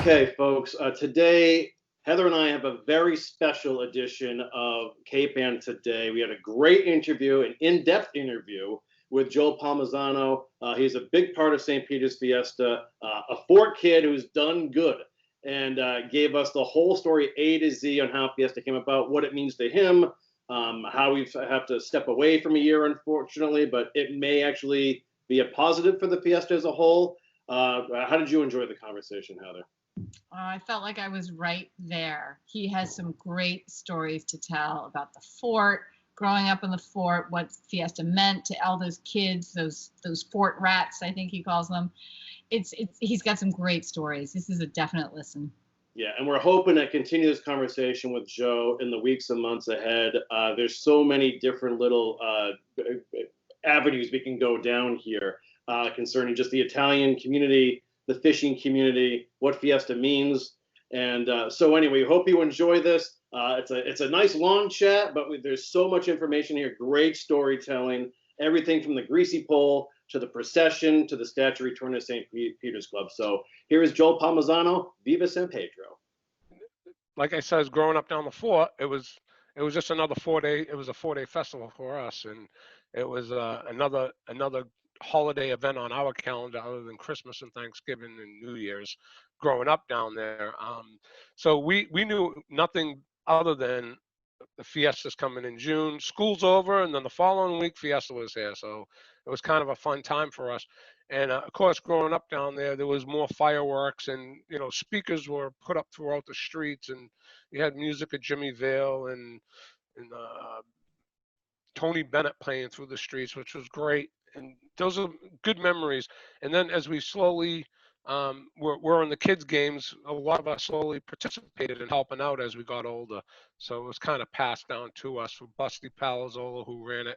Okay, folks, today Heather and I have a very special edition of Cape Ann Today. We had a great interview, an in-depth interview with Joel Palmisano. He's a big part of St. Peter's Fiesta, a Fort kid who's done good, and gave us the whole story A to Z on how Fiesta came about, what it means to him, how we have to step away from a year, unfortunately, but it may actually be a positive for the Fiesta as a whole. How did you enjoy the conversation, Heather? I felt like I was right there. He has some great stories to tell about the fort, growing up in the fort, what Fiesta meant to all those kids, those fort rats, I think he calls them. He's got some great stories. This is a definite listen. Yeah, and we're hoping to continue this conversation with Joe in the weeks and months ahead. There's so many different little avenues we can go down here concerning just the Italian community, the fishing community, what Fiesta means. And so anyway, hope you enjoy this. It's a nice long chat, but there's so much information here, great storytelling, everything from the greasy pole to the procession to the statue return to St. Peter's Club. So here is Joel Palmisano, Viva San Pedro. Like I said, growing up down the fort, it was just another 4-day. It was a 4-day festival for us, and it was another holiday event on our calendar other than Christmas and Thanksgiving and New Year's. Growing up down there, so we knew nothing other than the Fiesta's coming in June. School's over, and then the following week Fiesta was here. So it was kind of a fun time for us. And of course, growing up down there was more fireworks, and speakers were put up throughout the streets, and you had music of Jimmy Vale and Tony Bennett playing through the streets, which was great. And those are good memories. And then as we slowly we're in the kids' games, a lot of us slowly participated in helping out as we got older. So it was kind of passed down to us. For Busty Palazzolo, who ran it,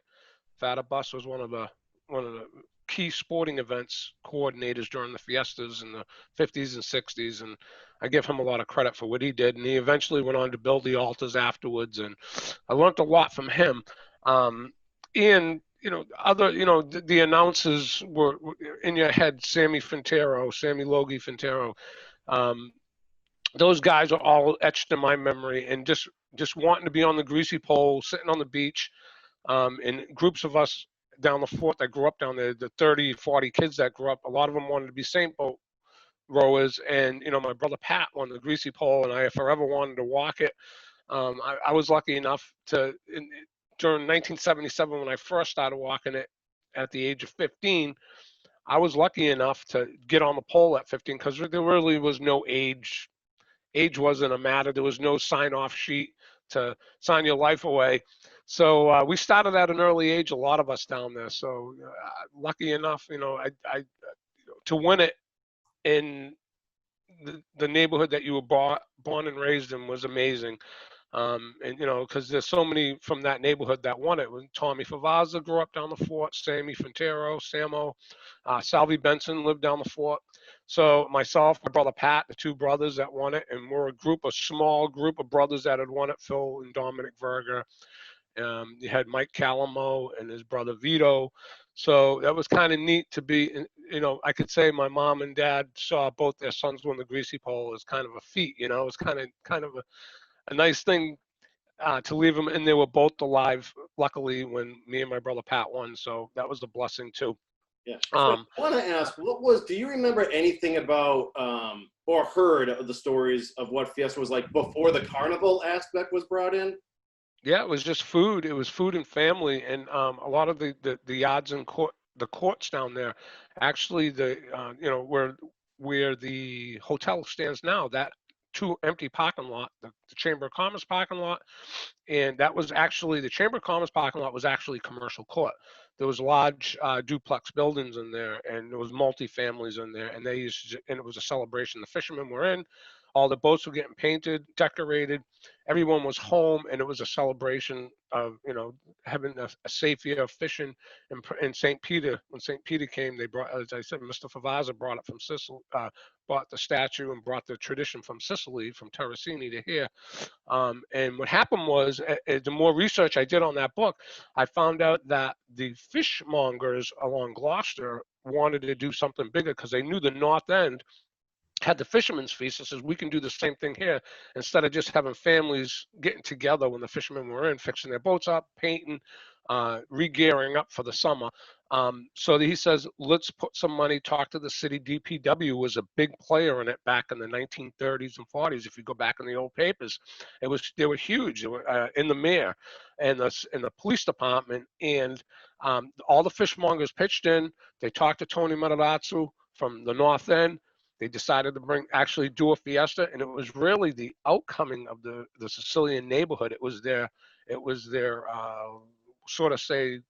Fatabus was one of the key sporting events coordinators during the Fiestas in the 50s and 60s, and I give him a lot of credit for what he did. And he eventually went on to build the altars afterwards, and I learned a lot from him. And the announcers were in your head: Sammy Logie Fintero. Those guys are all etched in my memory, and just wanting to be on the greasy pole, sitting on the beach, and groups of us down the fort that grew up down there, the 30, 40 kids that grew up, a lot of them wanted to be Saint Boat rowers. And, my brother Pat won the greasy pole, and I forever wanted to walk it. I was lucky enough to, during 1977, when I first started walking it at the age of 15, I was lucky enough to get on the pole at 15 because there really was no age. Age wasn't a matter. There was no sign-off sheet to sign your life away. So we started at an early age, a lot of us down there. So lucky enough, I to win it in the neighborhood that you were born and raised in was amazing. And because there's so many from that neighborhood that won it. When Tommy Favazza grew up down the fort, Sammy Fintero, Samo, Salvi Benson lived down the fort. So myself, my brother Pat, the two brothers that won it, and we're a small group of brothers that had won it, Phil and Dominic Verga. You had Mike Calamo and his brother Vito. So that was kind of neat to be, I could say my mom and dad saw both their sons win the greasy pole as kind of a feat. It was kind of a nice thing to leave them, and they were both alive, luckily, when me and my brother Pat won. So that was a blessing too. Yeah. So I want to ask, do you remember anything about or heard of the stories of what Fiesta was like before the carnival aspect was brought in? Yeah, it was just food. It was food and family, and a lot of the yards and the courts down there. Actually, where the hotel stands now, that two empty parking lot, the Chamber of Commerce parking lot, and that was actually the Chamber of Commerce parking lot was actually commercial court. There was large duplex buildings in there, and there was multi-families in there, and and it was a celebration. The fishermen were in. All the boats were getting painted, decorated. Everyone was home, and it was a celebration of, having a safe year of fishing. In St. Peter, when St. Peter came, they brought, as I said, Mr. Favazza brought it from Sicily, brought the statue and brought the tradition from Sicily, from Terracini to here. And what happened was, the more research I did on that book, I found out that the fishmongers along Gloucester wanted to do something bigger because they knew the North End had the fisherman's feast. It says we can do the same thing here instead of just having families getting together when the fishermen were in, fixing their boats up, painting, re-gearing up for the summer. So he says, let's put some money, talk to the city. DPW was a big player in it back in the 1930s and 40s. If you go back in the old papers, they were huge. They were, in the mayor and the police department, and all the fishmongers pitched in. They talked to Tony Matarazzo from the North End. They decided to actually do a fiesta, and it was really the outcoming of the Sicilian neighborhood. It was their sort of say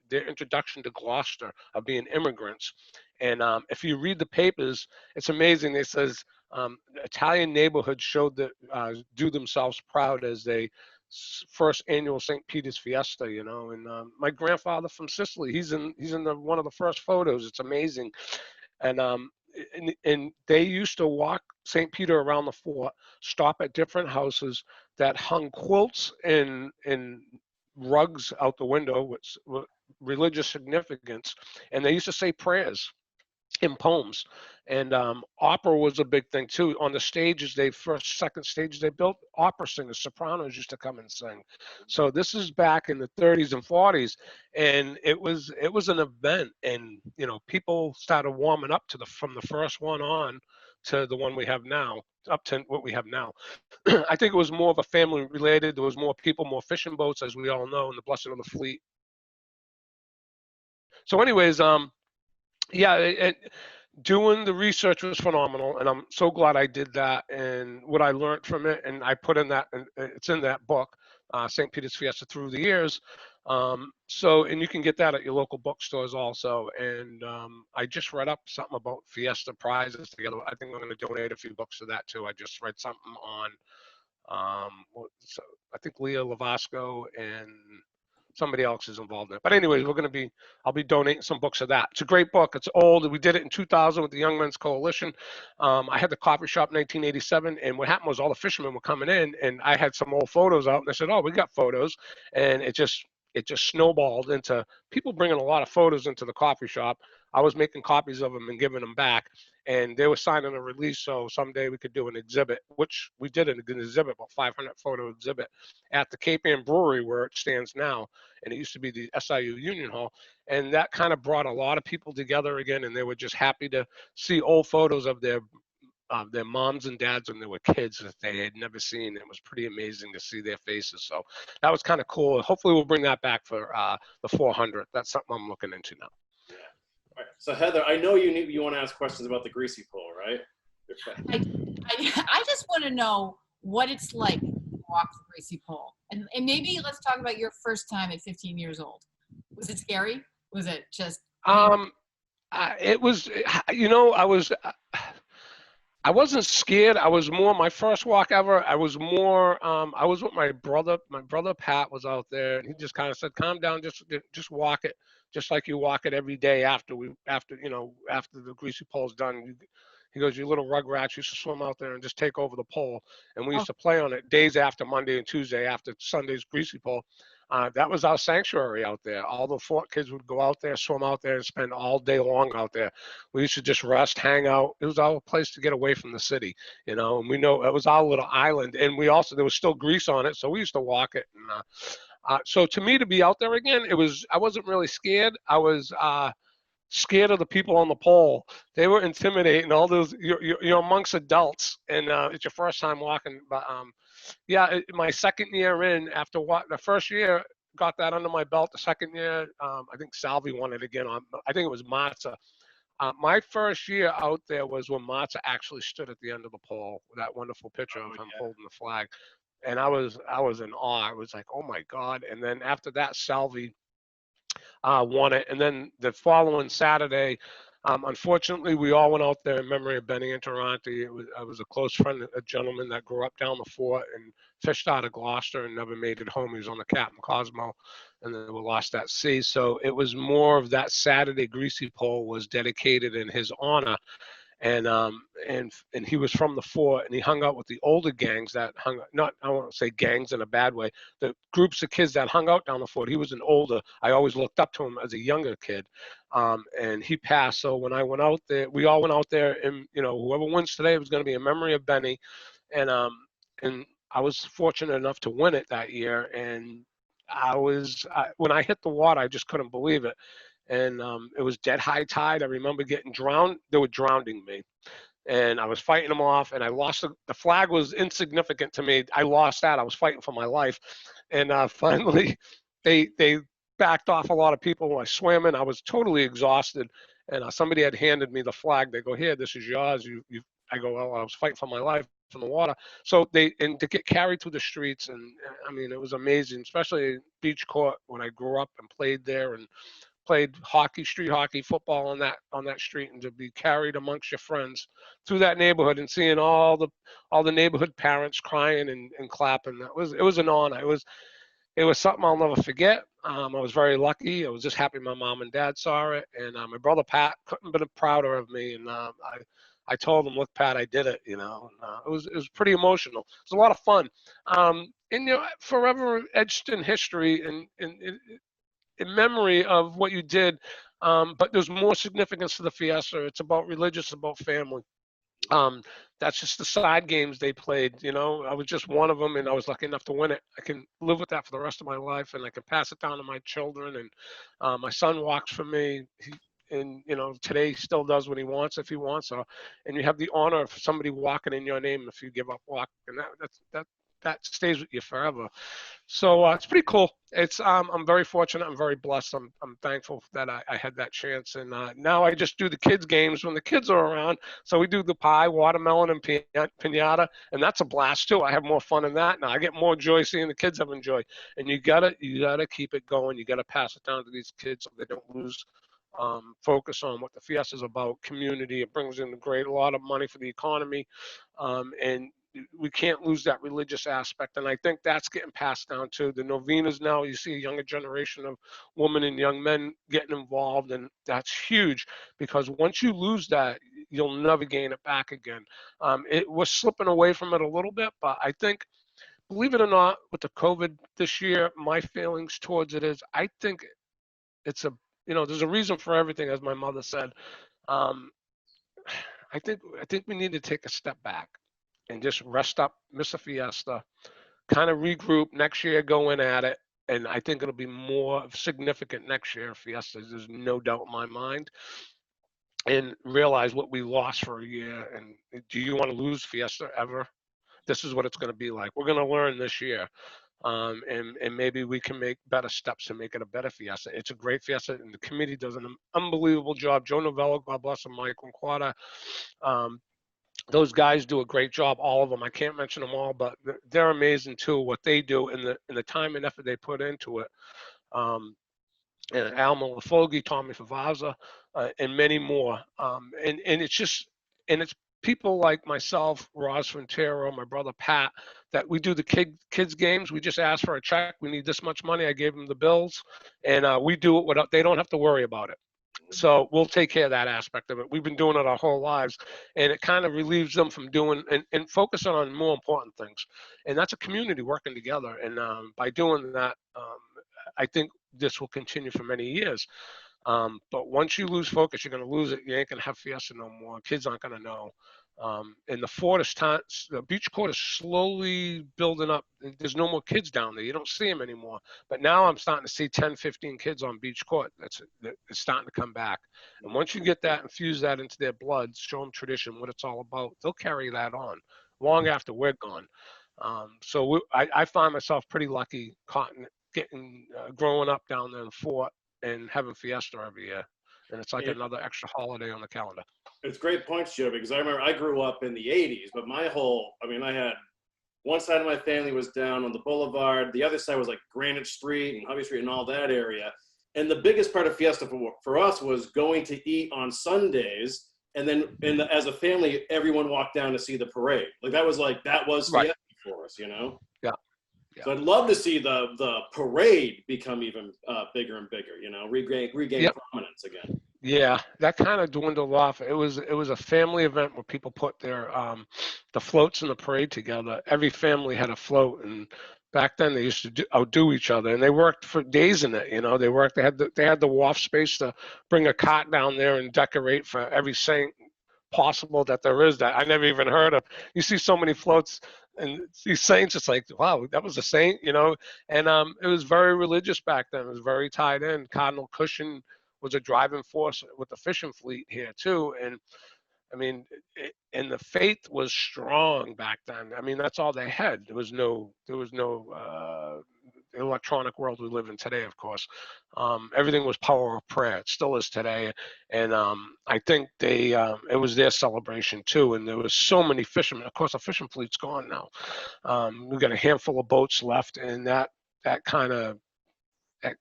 their introduction to Gloucester of being immigrants. And if you read the papers, it's amazing. It says Italian neighborhoods showed that do themselves proud as they first annual St. Peter's Fiesta, you know. And my grandfather from Sicily, he's in one of the first photos. It's amazing. And they used to walk St. Peter around the fort, stop at different houses that hung quilts and rugs out the window with religious significance, and they used to say prayers in poems. And opera was a big thing too. On the stages, second stages they built, opera singers, sopranos used to come and sing. So this is back in the 30s and 40s, and it was an event. And you know, people started warming up from the first one on to the one we have now, up to what we have now. I think it was more of a family related. There was more people, more fishing boats, as we all know, and the blessing of the fleet. So anyways, doing the research was phenomenal, and I'm so glad I did that, and what I learned from it, and I put in that, and it's in that book, St. Peter's Fiesta Through the Years. And you can get that at your local bookstores also. And I just read up something about Fiesta prizes together. I think I'm going to donate a few books to that too. I just read something on, I think Leah Lavasco and somebody else is involved in it. But anyways, I'll be donating some books of that. It's a great book. It's old. We did it in 2000 with the Young Men's Coalition. I had the coffee shop in 1987, and what happened was all the fishermen were coming in, and I had some old photos out, and they said, "Oh, we got photos," and it just snowballed into people bringing a lot of photos into the coffee shop. I was making copies of them and giving them back, and they were signing a release. So someday we could do an exhibit, which we did an exhibit, about 500 photo exhibit at the Cape Ann Brewery where it stands now. And it used to be the SIU Union Hall. And that kind of brought a lot of people together again. And they were just happy to see old photos of their moms and dads when they were kids that they had never seen. It was pretty amazing to see their faces. So that was kind of cool. Hopefully we'll bring that back for the 400. That's something I'm looking into now. Yeah. All right. So Heather, I know you want to ask questions about the greasy pole, right? I just want to know what it's like to walk the greasy pole. And maybe let's talk about your first time at 15 years old. Was it scary? Was it just? It was, you know, I wasn't scared. I was more, my first walk ever, I was more, I was with my brother. My brother Pat was out there, and he just kind of said, calm down, just walk it, just like you walk it every day after the greasy pole's done. He goes, you little rugrats used to swim out there and just take over the pole. And we used to play on it days after Monday and Tuesday after Sunday's greasy pole. That was our sanctuary out there. All the fort kids would go out there, swim out there, and spend all day long out there. We used to just rest, hang out. It was our place to get away from the city, you know. And we know it was our little island. And there was still grease on it, so we used to walk it. And so to me, to be out there again, I wasn't really scared. I was scared of the people on the pole. They were intimidating. All those you're amongst adults, and it's your first time walking. But my second year in, after the first year got that under my belt. The second year, I think Salvi won it again. I think it was Matza. My first year out there was when Matza actually stood at the end of the pole with that wonderful picture of him holding the flag, and I was in awe. I was like, oh my God! And then after that, Salvi won it. And then the following Saturday, unfortunately, we all went out there in memory of Benny Interante. I was a close friend, a gentleman that grew up down the fort and fished out of Gloucester and never made it home. He was on the Captain Cosmo, and then we lost at sea. So it was more of that Saturday greasy pole was dedicated in his honor. And he was from the fort, and he hung out with the older gangs that I won't say gangs in a bad way, the groups of kids that hung out down the fort. He was I always looked up to him as a younger kid. And he passed. So when I went out there, we all went out there, and whoever wins today was going to be a memory of Benny, and I was fortunate enough to win it that year, and when I hit the water, I just couldn't believe it, and it was dead high tide. I remember getting drowned. They were drowning me, and I was fighting them off, and I lost. The flag was insignificant to me. I lost that. I was fighting for my life, and finally, they backed off a lot of people when I swam in. I was totally exhausted, and somebody had handed me the flag. They go, "Here, this is yours." I go, "Well, I was fighting for my life in the water." So and to get carried through the streets, and I mean, it was amazing, especially Beach Court when I grew up and played there and played hockey, street hockey, football on that street, and to be carried amongst your friends through that neighborhood and seeing all the neighborhood parents crying and clapping. It was an honor. It was something I'll never forget. I was very lucky. I was just happy my mom and dad saw it, and my brother Pat couldn't have been prouder of me. And I told him, "Look, Pat, I did it." And, it was pretty emotional. It was a lot of fun, and forever etched in history and in memory of what you did. But there's more significance to the Fiesta. It's about religious, about family. That's just the side games they played. I was just one of them, and I was lucky enough to win it. I can live with that for the rest of my life, and I can pass it down to my children. And my son walks for me. Today he still does what he wants if he wants. And you have the honor of somebody walking in your name if you give up walking, and that stays with you forever. So it's pretty cool. I'm very fortunate. I'm very blessed. I'm thankful that I had that chance. And now I just do the kids games when the kids are around. So we do the pie, watermelon, and piñata, and that's a blast too. I have more fun in that now. I get more joy seeing the kids having joy. And you gotta keep it going. You gotta pass it down to these kids so they don't lose focus on what the Fiesta is about. Community. It brings in a lot of money for the economy, and we can't lose that religious aspect. And I think that's getting passed down to the novenas now. You see a younger generation of women and young men getting involved, and that's huge because once you lose that, you'll never gain it back again. It was slipping away from it a little bit, but I think, believe it or not, with the COVID this year, my feelings towards it is I think it's there's a reason for everything, as my mother said. I think we need to take a step back and just rest up, miss a Fiesta, kind of regroup next year, go in at it. And I think it'll be more significant next year, Fiesta. There's no doubt in my mind. And realize what we lost for a year. And do you want to lose Fiesta ever? This is what it's going to be like. We're going to learn this year. And maybe we can make better steps to make it a better Fiesta. It's a great Fiesta, and the committee does an unbelievable job. Joe Novello, God bless him, Michael Quada. Those guys do a great job, all of them. I can't mention them all, but they're amazing too, what they do and the time and effort they put into it. And Al Malafogi, Tommy Favazza, and many more. And it's people like myself, Ross Frontero, my brother Pat, that we do the kids games. We just ask for a check. We need this much money. I gave them the bills, and we do it without. They don't have to worry about it. So we'll take care of that aspect of it. We've been doing it our whole lives, and it kind of relieves them from doing and focusing on more important things. And that's a community working together. And by doing that, I think this will continue for many years. But once you lose focus, you're going to lose it. You ain't going to have Fiesta no more. Kids aren't going to know. And the beach court is slowly building up. There's no more kids down there. You don't see them anymore. But now I'm starting to see 10, 15 kids on beach court. It's starting to come back. And once you get that, infuse that into their blood, show them tradition, what it's all about, they'll carry that on long after we're gone. So I find myself pretty lucky growing up down there in the fort and having Fiesta every year. And it's like another extra holiday on the calendar. It's great points, Joe, because I remember I grew up in the 80s, but I had one side of my family was down on the boulevard. The other side was like Granite Street and Hubby Street and all that area. And the biggest part of Fiesta for us was going to eat on Sundays. And then as a family, everyone walked down to see the parade. That was Fiesta for us, Yeah. So I'd love to see the parade become even bigger and bigger, regain prominence again. Yeah, that kind of dwindled off. It was a family event where people put their the floats in the parade together. Every family had a float, and back then they used to outdo each other, and they worked for days in it. You know, they had the wharf space to bring a cot down there and decorate for every saint possible that there is that I never even heard of. You see so many floats and these saints, it's like, wow, that was a saint, you know. And it was very religious back then. It was very tied in. Cardinal Cushing was a driving force with the fishing fleet here too, and I mean, and the faith was strong back then. I mean, that's all they had. There was no electronic world we live in today, of course. Everything was power of prayer. It still is today. And I think it was their celebration too. And there was so many fishermen. Of course, the fishing fleet's gone now. We've got a handful of boats left, and that kind of,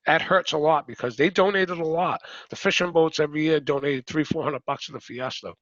that hurts a lot because they donated a lot. The fishing boats every year donated $300-400 to the Fiesta.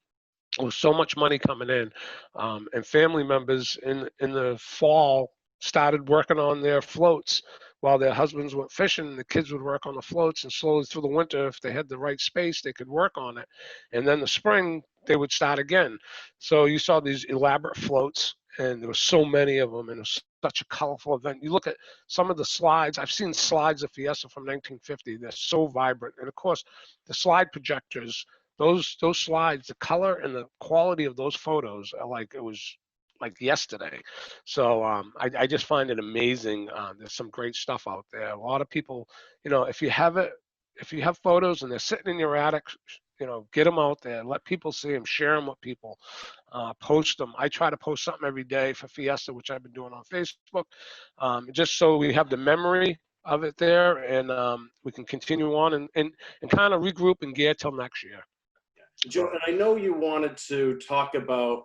There was so much money coming in, and family members in the fall started working on their floats while their husbands went fishing. The kids would work on the floats, and slowly through the winter, if they had the right space, they could work on it. And then the spring, they would start again. So you saw these elaborate floats, and there were so many of them, and it was such a colorful event. You look at some of the slides. I've seen slides of Fiesta from 1950. They're so vibrant, and of course, the slide projectors. Those slides, the color and the quality of those photos are like it was like yesterday. So I just find it amazing. There's some great stuff out there. A lot of people, you know, if you have photos and they're sitting in your attic, you know, get them out there, let people see them, share them with people, post them. I try to post something every day for Fiesta, which I've been doing on Facebook, just so we have the memory of it there, and we can continue on and kind of regroup and gear till next year. Joe, and I know you wanted to talk about,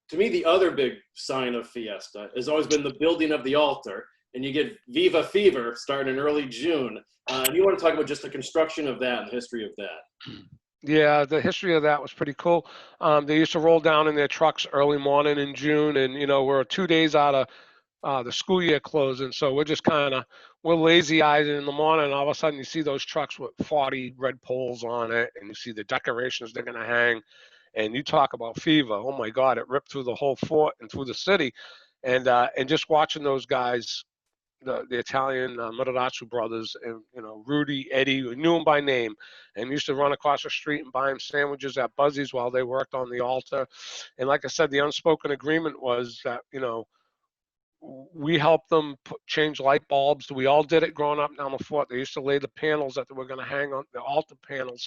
to me, the other big sign of Fiesta has always been the building of the altar, and you get Viva Fever starting in early June. And you want to talk about just the construction of that and the history of that. Yeah, the history of that was pretty cool. They used to roll down in their trucks early morning in June, and, you know, we're 2 days out of the school year closing, so we're lazy-eyed in the morning, and all of a sudden you see those trucks with 40 red poles on it, and you see the decorations they're going to hang, and you talk about fever. Oh my God, it ripped through the whole fort and through the city, and just watching those guys, the Italian Matarazzo brothers, and, you know, Rudy, Eddie, we knew them by name, and used to run across the street and buy them sandwiches at Buzzy's while they worked on the altar. And like I said, the unspoken agreement was that, you know, we helped them change light bulbs. We all did it growing up down the fort. They used to lay the panels that they were going to hang on, the altar panels.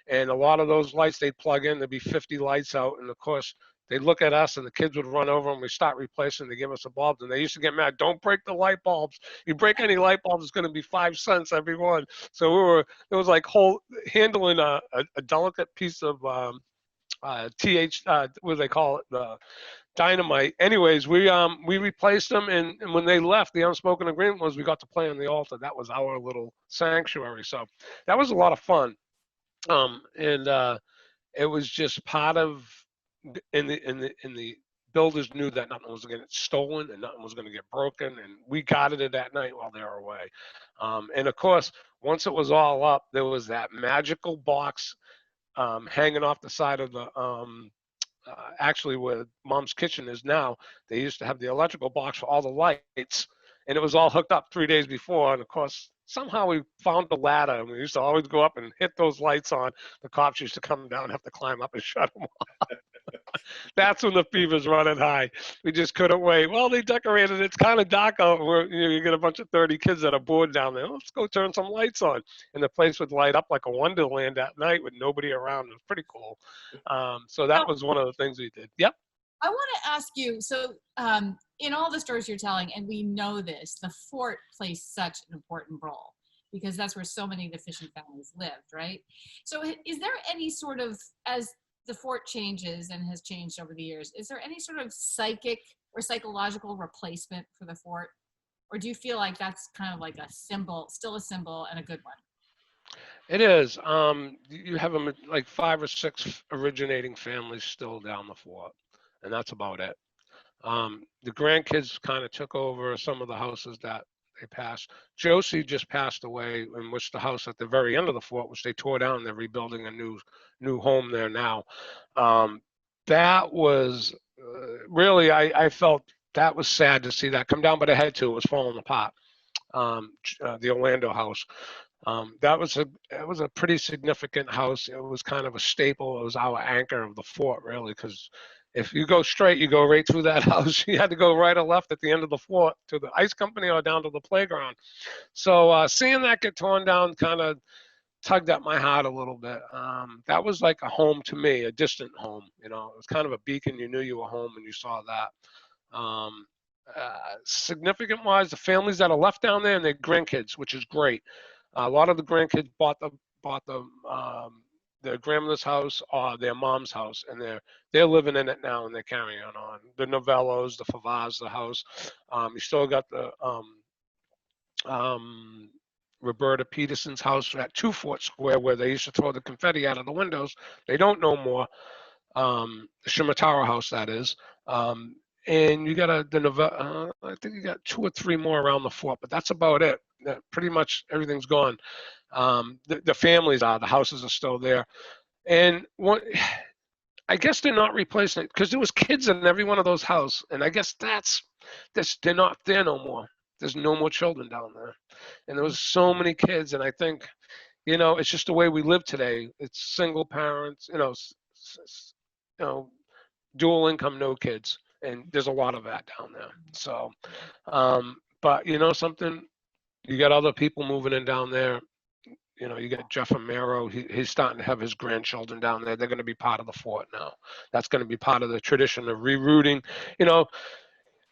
And a lot of those lights they'd plug in, there'd be 50 lights out. And of course, they'd look at us and the kids would run over and we start replacing, they give us the bulbs. And they used to get mad, don't break the light bulbs. You break any light bulbs, it's going to be 5 cents every one. So it was like handling a delicate piece of what do they call it? The dynamite. Anyways, we replaced them, and when they left, the unspoken agreement was we got to play on the altar. That was our little sanctuary. So that was a lot of fun. And it was just part of in the builders knew that nothing was going to get stolen and nothing was going to get broken, and we guarded it that night while they were away. And of course, once it was all up, there was that magical box hanging off the side of the actually where Mom's Kitchen is now. They used to have the electrical box for all the lights, and it was all hooked up 3 days before. And of course, somehow we found the ladder, and we used to always go up and hit those lights on. The cops used to come down and have to climb up and shut them off. That's when the fever's running high. We just couldn't wait. Well, they decorated. It's kind of dark out. You get a bunch of 30 kids that are bored down there. Let's go turn some lights on. And the place would light up like a wonderland at night with nobody around. It was pretty cool. So that was one of the things we did. Yep. I want to ask you, so in all the stories you're telling, and we know this, the fort plays such an important role because that's where so many of the fishing families lived, right? So is there any sort of, as the fort changes and has changed over the years, is there any sort of psychic or psychological replacement for the fort? Or do you feel like that's kind of like a symbol, still a symbol and a good one? It is. You have like 5 or 6 originating families still down the fort, and that's about it. The grandkids kind of took over some of the houses that they passed. Josie just passed away, in which the house at the very end of the fort, which they tore down, they're rebuilding a new home there now. That was really, I felt that was sad to see that come down, but it had to. It was falling apart. The Orlando house. That was a pretty significant house. It was kind of a staple. It was our anchor of the fort, really, because if you go straight, you go right through that house. You had to go right or left at the end of the fort to the ice company or down to the playground. So seeing that get torn down kind of tugged at my heart a little bit. That was like a home to me, a distant home. You know, it was kind of a beacon. You knew you were home when you saw that. Significant wise, the families that are left down there and their grandkids, which is great. A lot of the grandkids bought their grandmother's house or their mom's house, and they're living in it now, and they're carrying on. The Novellos, the Favaz, the house. You still got the Roberta Peterson's house at 2 Fort Square, where they used to throw the confetti out of the windows. They don't no more. The Shimatara house, that is. And you got I think you got 2 or 3 more around the fort, but that's about it. Pretty much everything's gone. The families are, the houses are still there. And I guess they're not replacing it because there was kids in every one of those houses. And I guess they're not there no more. There's no more children down there. And there was so many kids. And I think, you know, it's just the way we live today. It's single parents, you know, dual income, no kids. And there's a lot of that down there. So, but you know something, you got other people moving in down there. You know, you got Jeff Amaro. He's starting to have his grandchildren down there. They're going to be part of the fort now. That's going to be part of the tradition of rerouting. You know,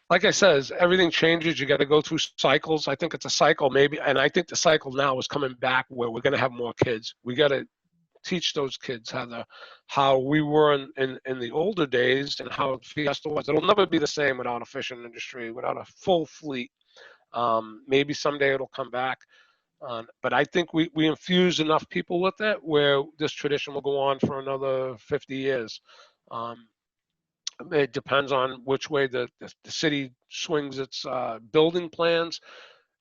like I says, everything changes. You got to go through cycles. I think it's a cycle maybe. And I think the cycle now is coming back where we're going to have more kids. We got to teach those kids how we were in the older days and how Fiesta was. It'll never be the same without a fishing industry, without a full fleet. Maybe someday it'll come back. But I think we infuse enough people with it where this tradition will go on for another 50 years. It depends on which way the city swings its building plans.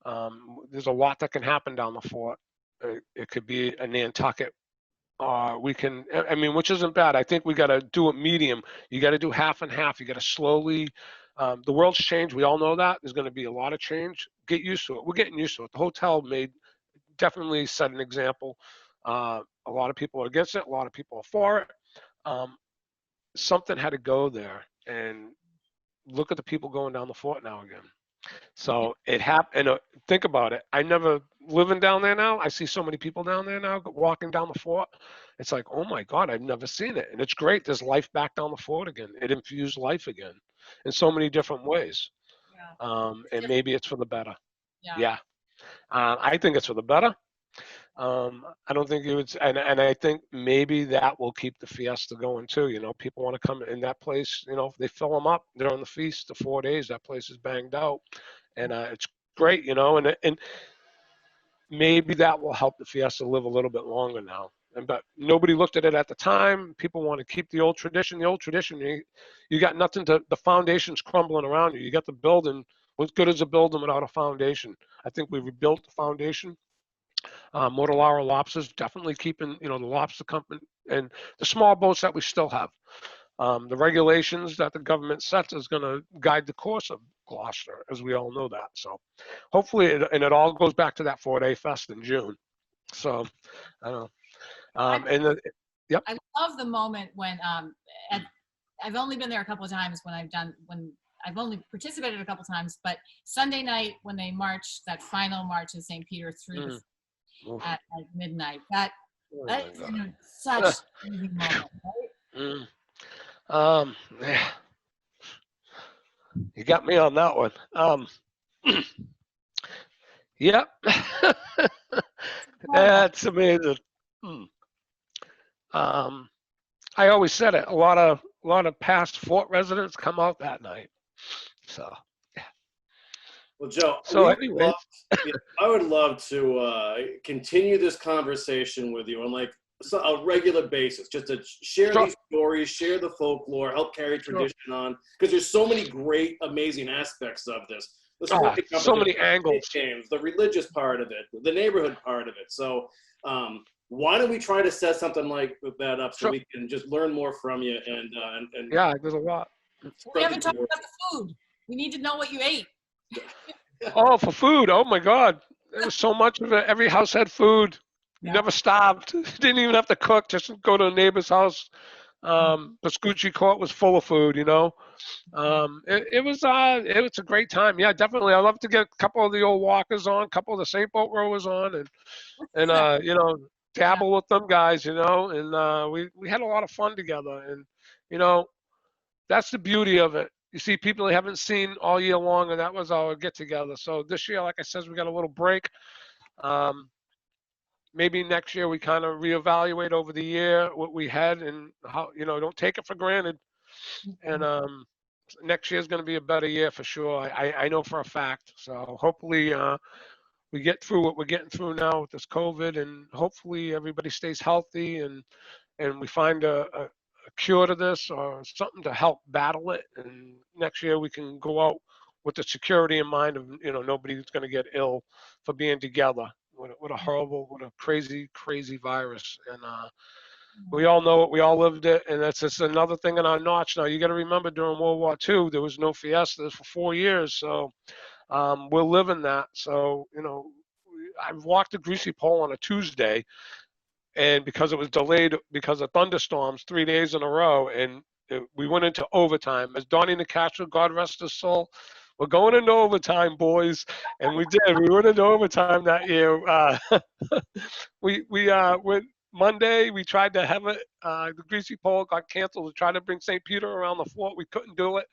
There's a lot that can happen down the fort. It could be a Nantucket. We can, I mean, which isn't bad. I think we got to do it medium. You got to do half and half. You got to slowly, the world's changed. We all know that. There's going to be a lot of change. Get used to it. We're getting used to it. The hotel definitely set an example. A lot of people are against it. A lot of people are for it. Something had to go there. And look at the people going down the fort now again. So it happened. And think about it. I never living down there now. I see so many people down there now walking down the fort. It's like, oh my God, I've never seen it. And it's great. There's life back down the fort again. It infused life again in so many different ways. Yeah. And maybe it's for the better. Yeah. I think it's for the better. I don't think it would, and I think maybe that will keep the Fiesta going too. You know, people want to come in that place. You know, they fill them up. They're on the feast. The 4 days, that place is banged out, and it's great. You know, and maybe that will help the Fiesta live a little bit longer now. But nobody looked at it at the time. People want to keep the old tradition. The old tradition, you got nothing to. The foundation's crumbling around you. You got the building. What good is a building without a foundation? I think we rebuilt the foundation. Motolara Lobsters definitely keeping, you know, the lobster company and the small boats that we still have. The regulations that the government sets is going to guide the course of Gloucester, as we all know that. So hopefully, it all goes back to that 4-day fest in June. So I don't know. Yep. I love the moment when I've only been there a couple of times when I've only participated a couple of times, but Sunday night when they marched that final march of St. Peter through at midnight, that's such a moving moment, right? Yeah. You got me on that one. Yep. That's amazing. I always said it. A lot of past fort residents come out that night. So, yeah. Well, Joe, anyway, I would love to continue this conversation with you on like a regular basis, just to share these stories, share the folklore, help carry tradition on, because there's so many great, amazing aspects of this. So many angles. Games, the religious part of it, the neighborhood part of it. So why don't we try to set something like that up so we can just learn more from you and yeah, there's a lot. We haven't talked about the food. We need to know what you ate. Oh, for food. Oh my God. There was so much of it. Every house had food. You Yeah. never stopped. You didn't even have to cook. Just go to a neighbor's house. Vespucci Court was full of food, you know. It was a great time. Yeah, definitely. I love to get a couple of the old walkers on, a couple of the Saint Boat rowers on, and you know, dabble with them guys, you know. And we had a lot of fun together. And you know, that's the beauty of it. You see people you haven't seen all year long, and that was our get together. So this year, like I said, we got a little break. Um, Maybe next year we kind of reevaluate over the year what we had and how, you know, don't take it for granted. And next year is going to be a better year for sure. I know for a fact. So hopefully we get through what we're getting through now with this COVID, and hopefully everybody stays healthy, and we find a cure to this or something to help battle it. And next year we can go out with the security in mind of, you know, nobody's going to get ill for being together. What a horrible, what a crazy, crazy virus. And we all know it. We all lived it. And that's just another thing in our notch. Now, you got to remember during World War II, there was no fiestas for 4 years. So we're living that. So, you know, I walked the Greasy Pole on a Tuesday, and because it was delayed because of thunderstorms 3 days in a row, and we went into overtime. As Donnie Nicastro, God rest his soul, we're going into overtime, boys, and we did. We went into overtime that year. We went Monday. We tried to have it. The Greasy Pole got canceled. We tried to bring St. Peter around the fort. We couldn't do it.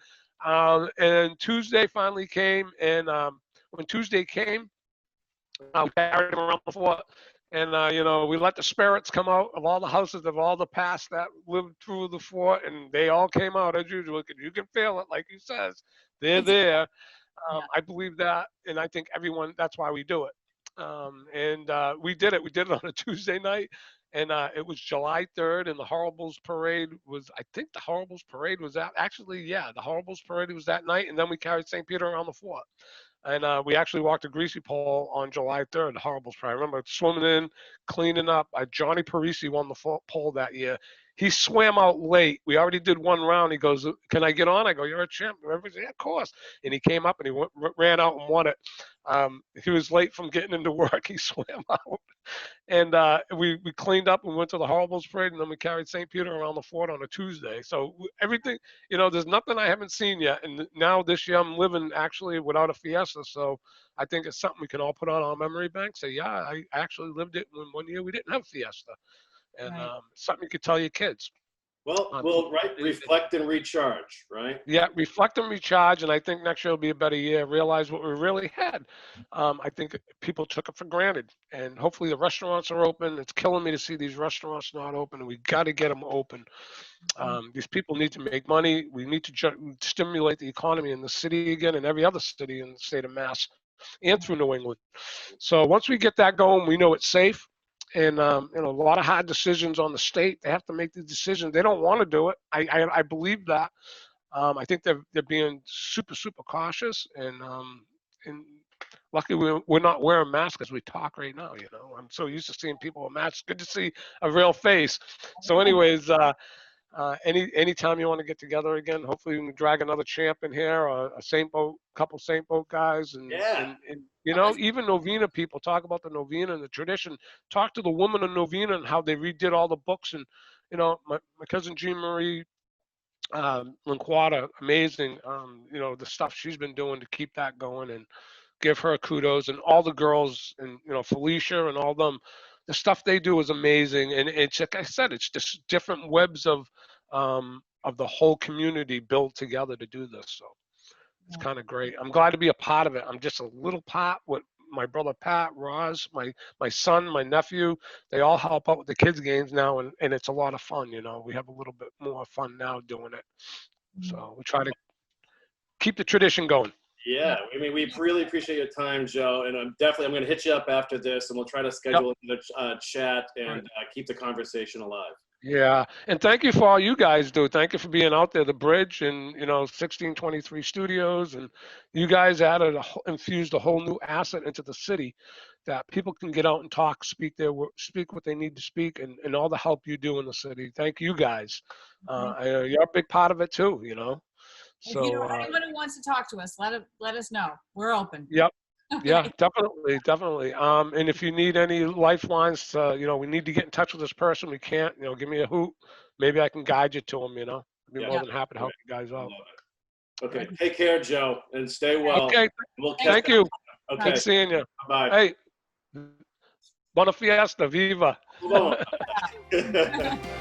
And Tuesday finally came, and when Tuesday came, we carried him around the fort. And, you know, we let the spirits come out of all the houses of all the past that lived through the fort, and they all came out as usual. You can feel it, like he says. They're there. I believe that, and I think everyone, that's why we do it. And we did it. We did it on a Tuesday night, and it was July 3rd, and the Horribles Parade was, I think the Horribles Parade was that, actually, yeah, the Horribles Parade was that night, and then we carried St. Peter around the fort. And we actually walked a Greasy Pole on July 3rd, the Horribles Parade. I remember swimming in, cleaning up. Johnny Parisi won the pole that year. He swam out late. We already did one round. He goes, "Can I get on?" I go, "You're a champ." Everybody said, "Yeah, of course." And he came up and he ran out and won it. He was late from getting into work. He swam out. And we cleaned up and went to the Horribles Parade, and then we carried St. Peter around the fort on a Tuesday. So everything, you know, there's nothing I haven't seen yet. And now this year I'm living actually without a fiesta. So I think it's something we can all put on our memory bank. Say, yeah, I actually lived it when one year we didn't have fiesta. And something you could tell your kids. Well, we'll reflect and recharge, right? Yeah, reflect and recharge, and I think next year will be a better year. Realize what we really had. I think people took it for granted, and hopefully the restaurants are open. It's killing me to see these restaurants not open, and we got to get them open. These people need to make money. We need to stimulate the economy in the city again, and every other city in the state of Mass, and through New England. So once we get that going, we know it's safe. And you know, a lot of hard decisions on the state. They have to make the decisions. They don't want to do it. I believe that. I think they're being super cautious, and luckily we're not wearing masks as we talk right now. You know, I'm so used to seeing people with masks. Good to see a real face. So, anyways, anytime you want to get together again, hopefully we can drag another champ in here, or a couple Saint Boat guys, and you know, even Novena people talk about the Novena and the tradition. Talk to the women of Novena and how they redid all the books, and you know, my cousin Jean Marie Linquata, amazing. You know, the stuff she's been doing to keep that going, and give her kudos, and all the girls, and you know, Felicia and all them. The stuff they do is amazing, and it's like I said, it's just different webs of the whole community built together to do this. So it's kind of great. I'm glad to be a part of it. I'm just a little part with my brother Pat, Roz, my son, my nephew. They all help out with the kids' games now, and it's a lot of fun. You know, we have a little bit more fun now doing it. So we try to keep the tradition going. Yeah, I mean, we really appreciate your time, Joe, and I'm going to hit you up after this, and we'll try to schedule a chat and keep the conversation alive. Yeah, and thank you for all you guys do. Thank you for being out there, the bridge, and you know, 1623 Studios, and you guys infused a whole new asset into the city, that people can get out and talk, speak what they need to speak, and all the help you do in the city. Thank you guys. You're a big part of it too, you know. If So, you know anyone who wants to talk to us, let us know. We're open. yep. Yeah, definitely, definitely. And if you need any lifelines, we need to get in touch with this person. We can't, give me a hoot. Maybe I can guide you to them, I'd be more than happy to help you guys I out. love it. Okay, take care, Joe, and stay well. Okay, We'll catch thank you. up. Good Okay, seeing you. bye. Hey, buona fiesta, viva. Come on.